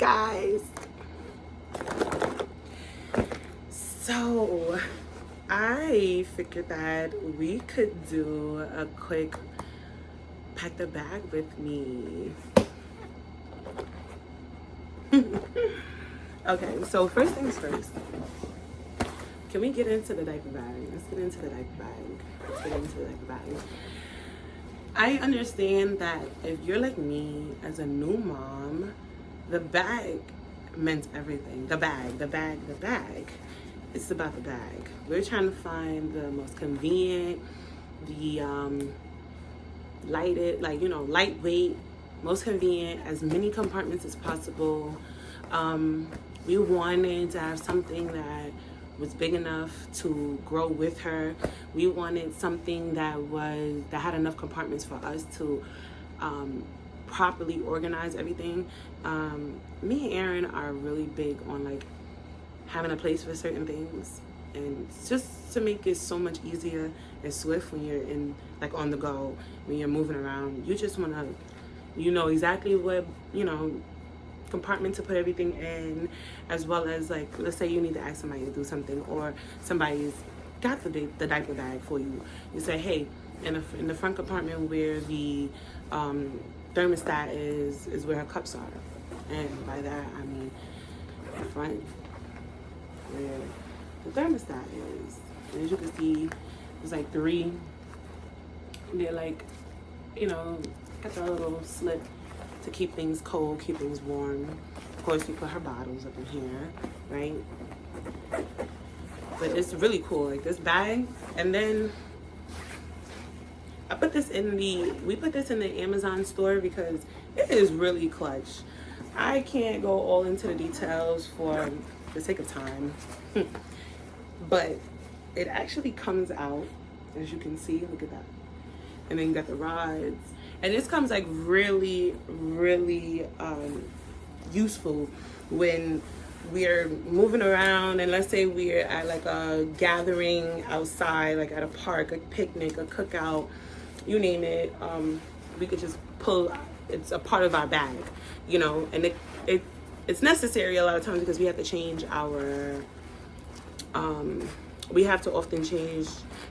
guys. So I figured that we could do a quick pack the bag with me. Okay, so first things first. Can we get into the diaper bag? Let's get into the diaper bag. I understand that if you're like me as a new mom, the bag meant everything. The bag. It's about the bag. We're trying to find the most convenient, the lightweight, most convenient, as many compartments as possible. We wanted to have something that was big enough to grow with her. We wanted something that had enough compartments for us to properly organize everything. Me and Aaron are really big on like having a place for certain things, and just to make it so much easier and swift when you're in like on the go, when you're moving around. You just want to, know exactly what compartment to put everything in, as well as like, let's say you need to ask somebody to do something, or somebody's got the diaper bag for you. You say, hey, in the front compartment where the thermostat is where her cups are, and by that I mean the front where the thermostat is. And as you can see, there's like 3. They're like, got the little slip to keep things cold, keep things warm. Of course, we put her bottles up in here, right? But it's really cool, like this bag. And then we put this in the Amazon store because it is really clutch. I can't go all into the details for the sake of time, but it actually comes out, as you can see. Look at that. And then you got the rods. And this comes like really, really useful when we're moving around, and let's say we're at like a gathering outside, like at a park, a picnic, a cookout, you name it. We could just pull. It's a part of our bag, and it's necessary a lot of times because we have to change our. We have to often change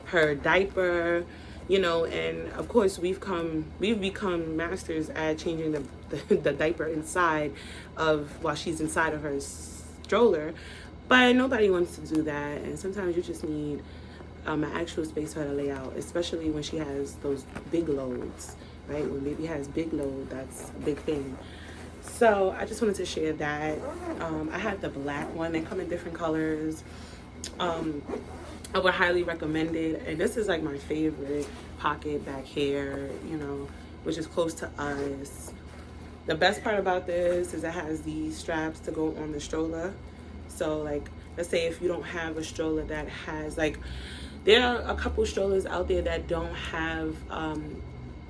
her diaper. And of course we've become masters at changing the diaper inside while she's inside of her stroller, but nobody wants to do that. And sometimes you just need an actual space for her to lay out, especially when she has those big loads, right? When baby has big load, that's a big thing. So I just wanted to share that. I had the black one. They come in different colors. I would highly recommend it. And this is like my favorite pocket back here, which is close to us. The best part about this is it has these straps to go on the stroller. So like, let's say if you don't have a stroller that has like, there are a couple strollers out there that don't have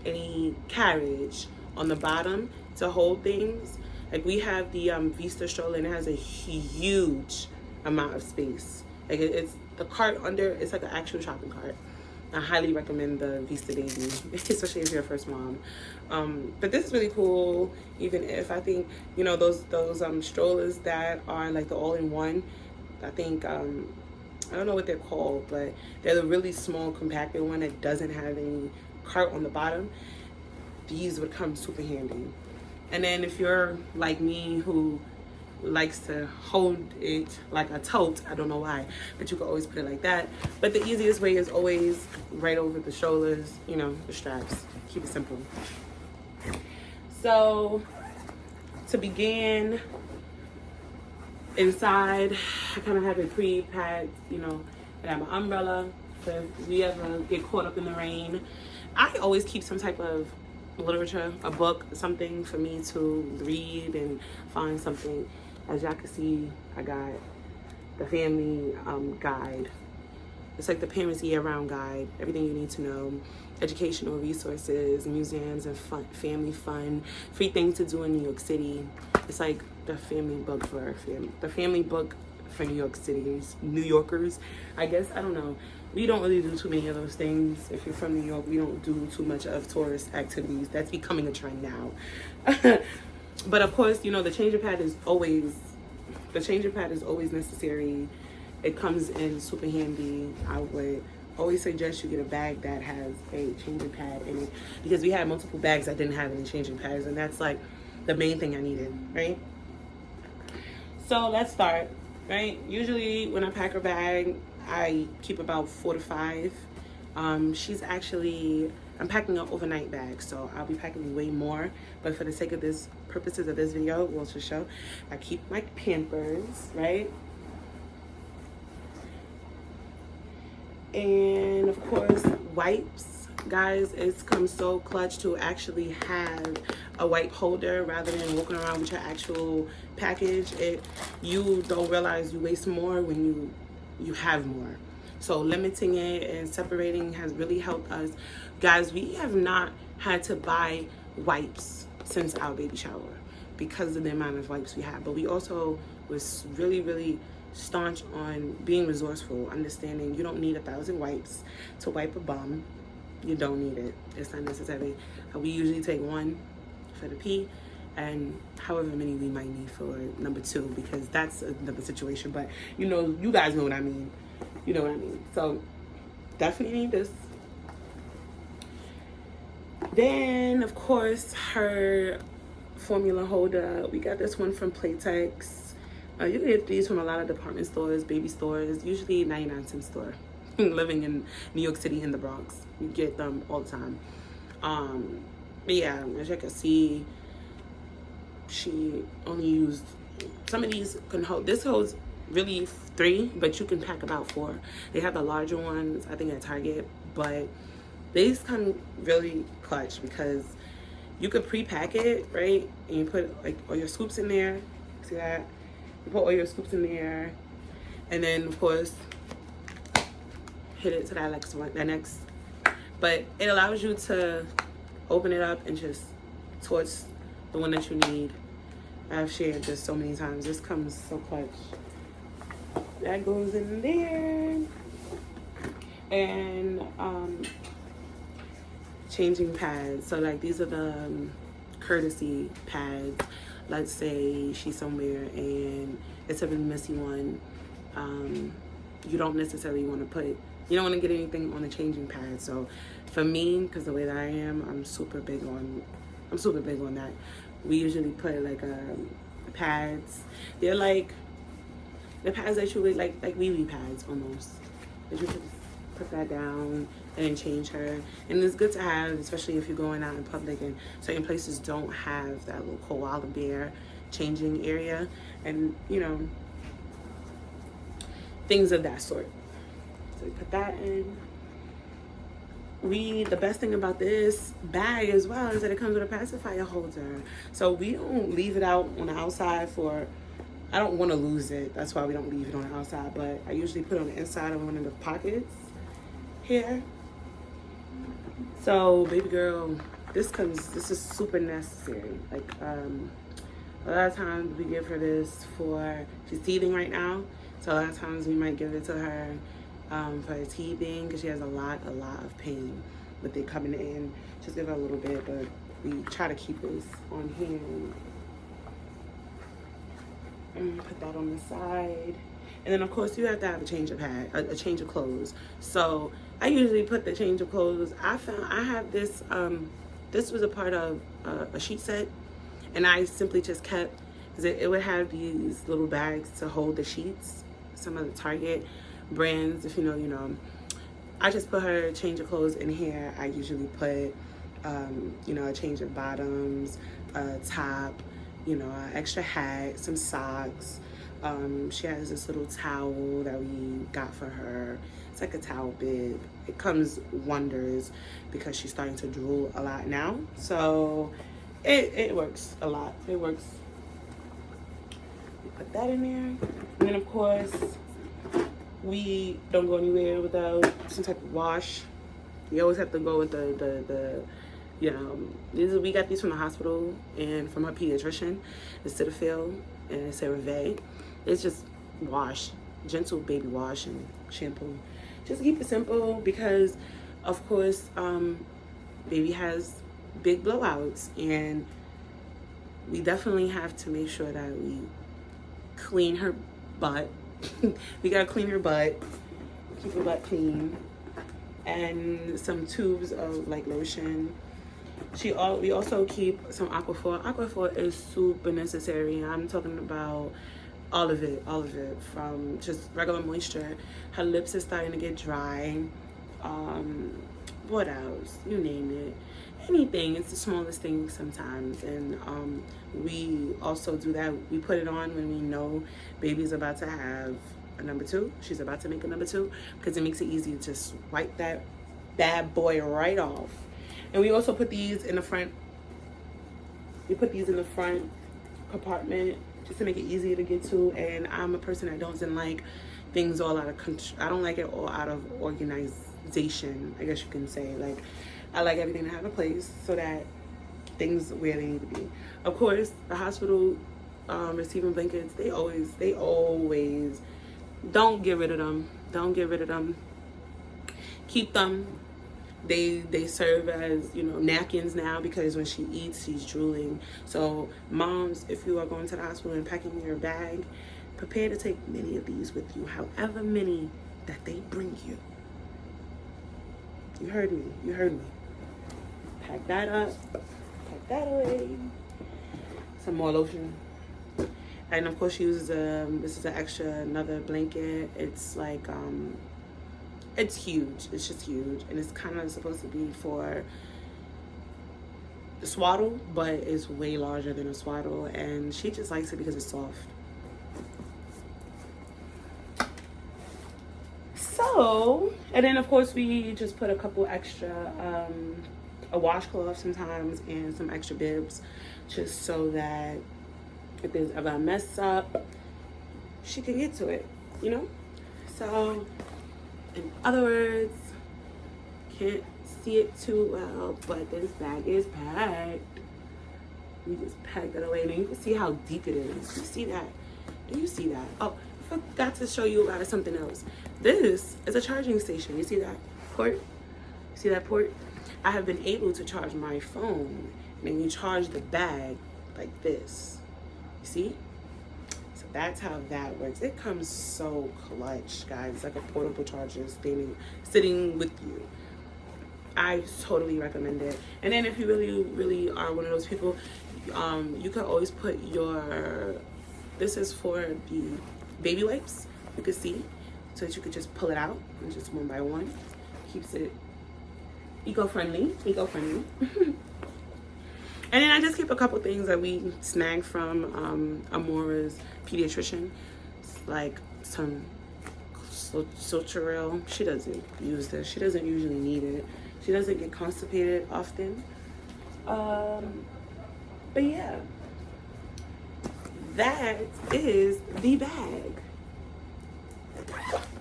any carriage on the bottom to hold things. Like we have the Vista stroller, and it has a huge amount of space. Like it's the cart under, it's like an actual shopping cart. I highly recommend the Vista Baby, especially if you're a first mom. But this is really cool, even if I think, those strollers that are like the all-in-one, I think, I don't know what they're called, but they're the really small compacted one that doesn't have any cart on the bottom. These would come super handy. And then if you're like me who likes to hold it like a tote, I don't know why, but you can always put it like that. But the easiest way is always right over the shoulders, the straps. Keep it simple. So to begin, inside I kind of have it pre-packed. I have an umbrella so if we ever get caught up in the rain. I always keep some type of literature, a book, something for me to read and find something. As y'all can see, I got the family guide. It's like the parents year-round guide, everything you need to know, educational resources, museums, and family fun, free things to do in New York City. It's like the family book for New York City's New Yorkers, I guess. I don't know. We don't really do too many of those things. If you're from New York, we don't do too much of tourist activities. That's becoming a trend now. But of course, you know, the changer pad is always necessary. It comes in super handy. I would always suggest you get a bag that has a changing pad in it, because we had multiple bags that didn't have any changing pads, and that's like the main thing I needed, right? So let's start, right? Usually when I pack her bag, I keep about 4 to 5. I'm packing an overnight bag, so I'll be packing way more. But for the sake of this, purposes of this video, we'll just show. I keep my Pampers, right? And of course, wipes. Guys, it's come so clutch to actually have a wipe holder rather than walking around with your actual package. You don't realize you waste more when you have more. So limiting it and separating has really helped us. Guys, we have not had to buy wipes since our baby shower because of the amount of wipes we have. But we also was really, really staunch on being resourceful, understanding you don't need 1,000 wipes to wipe a bum. You don't need it. It's not necessary. We usually take 1 for the pee and however many we might need for number 2, because that's another situation. But you know, you guys know what I mean. You know what I mean. So definitely need this. Then of course her formula holder. We got this one from Playtex. You can get these from a lot of department stores, baby stores, usually 99-cent store. Living in New York City in the Bronx, you get them all the time. But yeah, as you can see, she only used, some of these can hold, this holds really 3, but you can pack about 4. They have the larger ones, I think at Target, but these come really clutch because you could pre-pack it, right? And you put like all your scoops in there. See that? You put all your scoops in there, and then of course hit it to that next. But it allows you to open it up and just towards the one that you need. I've shared this so many times. This comes so clutch. That goes in there. And changing pads. So like these are the courtesy pads. Let's say she's somewhere and it's a really messy one. You don't necessarily want to put, you don't want to get anything on the changing pad. So for me, because the way that I am, I'm super big on that. We usually put like pads. They're like the pads that you would like wee pads almost. That you put that down and then change her. And it's good to have, especially if you're going out in public and certain places don't have that little koala bear changing area, and you know, things of that sort. So we put that in. The best thing about this bag as well is that it comes with a pacifier holder. So we don't leave it out on the outside for, I don't want to lose it. That's why we don't leave it on the outside. But I usually put it on the inside of one of the pockets here. So baby girl, this is super necessary. Like a lot of times we give her this for, she's teething right now. So a lot of times we might give it to her for her teething because she has a lot of pain with it coming in. Just give her a little bit, but we try to keep this on hand. And put that on the side. And then of course you have to have a change of pad, a change of clothes. So I usually put the change of clothes. I have this, this was a part of a sheet set, and I simply just kept, because it would have these little bags to hold the sheets, some of the Target brands, if you know, you know. I just put her change of clothes in here. I usually put, you know, a change of bottoms, a top, you know, an extra hat, some socks. She has this little towel that we got for her. It's like a towel bib. It comes wonders because she's starting to drool a lot now. So it works a lot. It works. We put that in there. And then of course, we don't go anywhere without some type of wash. You always have to go with the you know, we got these from the hospital and from her pediatrician, the Cetaphil and CeraVe. It's just wash, gentle baby wash and shampoo. Just keep it simple because, of course, baby has big blowouts, and we definitely have to make sure that we clean her butt. We gotta clean her butt, keep her butt clean, and some tubes of like lotion. We also keep some Aquafor. Aquafor is super necessary. I'm talking about all of it, from just regular moisture. Her lips is starting to get dry. What else? You name it. Anything. It's the smallest thing sometimes. And we also do that. We put it on when we know baby's about to have a number 2. She's about to make a number 2, because it makes it easy to just wipe that bad boy right off. And we also put these in the front. We put these in the front compartment just to make it easier to get to. And I'm a person that doesn't like things all out of control. I don't like it all out of organization, I guess you can say. Like, I like everything to have a place so that things where they need to be. Of course, the hospital receiving blankets, they always don't get rid of them. Don't get rid of them. Keep them. They serve as, you know, napkins now, because when she eats, she's drooling. So moms, if you are going to the hospital and packing your bag, prepare to take many of these with you, however many that they bring you. You heard me. You heard me. Pack that up. Pack that away. Some more lotion. And of course she uses this is an extra, another blanket. It's like it's huge. It's just huge. And it's kind of supposed to be for the swaddle, but it's way larger than a swaddle. And she just likes it because it's soft. So, and then of course we just put a couple extra, a washcloth sometimes, and some extra bibs, just so that if there's ever a mess up, she can get to it, you know? So, in other words, can't see it too well, but this bag is packed. We just packed it away, and you can see how deep it is. You see that? Do you see that? Oh, I forgot to show you about something else. This is a charging station. You see that port? See that port? I have been able to charge my phone, and then you charge the bag like this. You see? So that's how that works. It comes so clutch, guys. It's like a portable charger sitting with you. I totally recommend it. And then if you really are one of those people, you could always put your, this is for the baby wipes, you could see, so that you could just pull it out and just one by one. Keeps it eco-friendly. And then I just keep a couple things that we snagged from Amora's pediatrician, like some Cetaphil. She doesn't use this. She doesn't usually need it. She doesn't get constipated often. But yeah, that is the bag.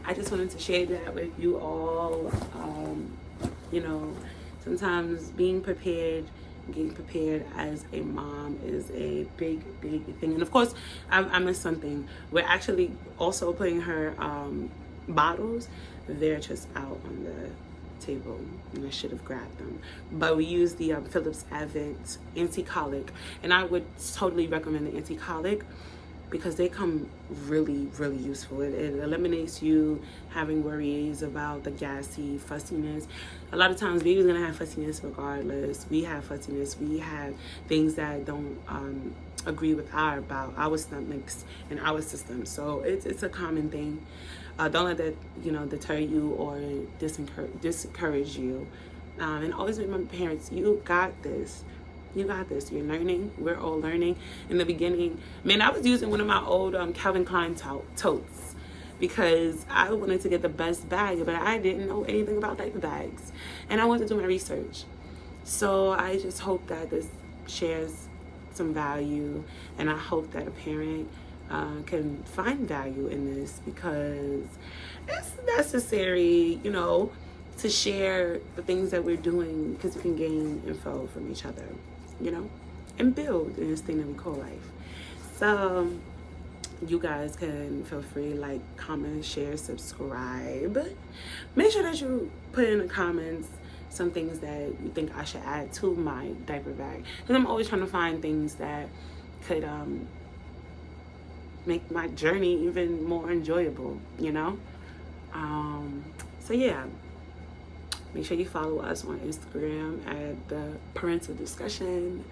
I just wanted to share that with you all. You know, sometimes being prepared, getting prepared as a mom is a big thing. And of course, I missed something. We're actually also putting her bottles. They're just out on the table, and I should have grabbed them. But we use the Philips Avent anti-colic, and I would totally recommend the anti-colic because they come really useful. It eliminates you having worries about the gassy fussiness. A lot of times baby's gonna have fussiness regardless. We have fussiness. We have things that don't agree with our stomachs and our system. So it's a common thing. Don't let that, you know, deter you or discourage you. And always remember, parents, you got this. You got this. You're learning. We're all learning. In the beginning, man, I was using one of my old Calvin Klein totes because I wanted to get the best bag, but I didn't know anything about diaper bags, and I wanted to do my research. So I just hope that this shares some value, and I hope that a parent can find value in this, because it's necessary, you know, to share the things that we're doing, because we can gain info from each other, you know, and build in this thing that we call life. So you guys can feel free, like, comment, share, subscribe. Make sure that you put in the comments some things that you think I should add to my diaper bag, because I'm always trying to find things that could make my journey even more enjoyable, you know. So yeah, make sure you follow us on Instagram at the Parental Discussion.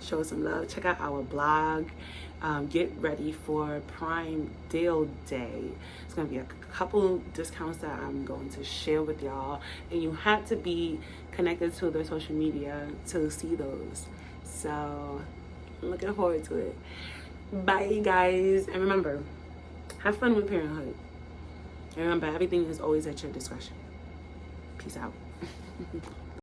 Show us some love. Check out our blog. Get ready for Prime Deal Day. It's going to be a couple discounts that I'm going to share with y'all, and you have to be connected to their social media to see those. So looking forward to it. Bye, you guys. And remember, have fun with parenthood. And remember, everything is always at your discretion. Peace out.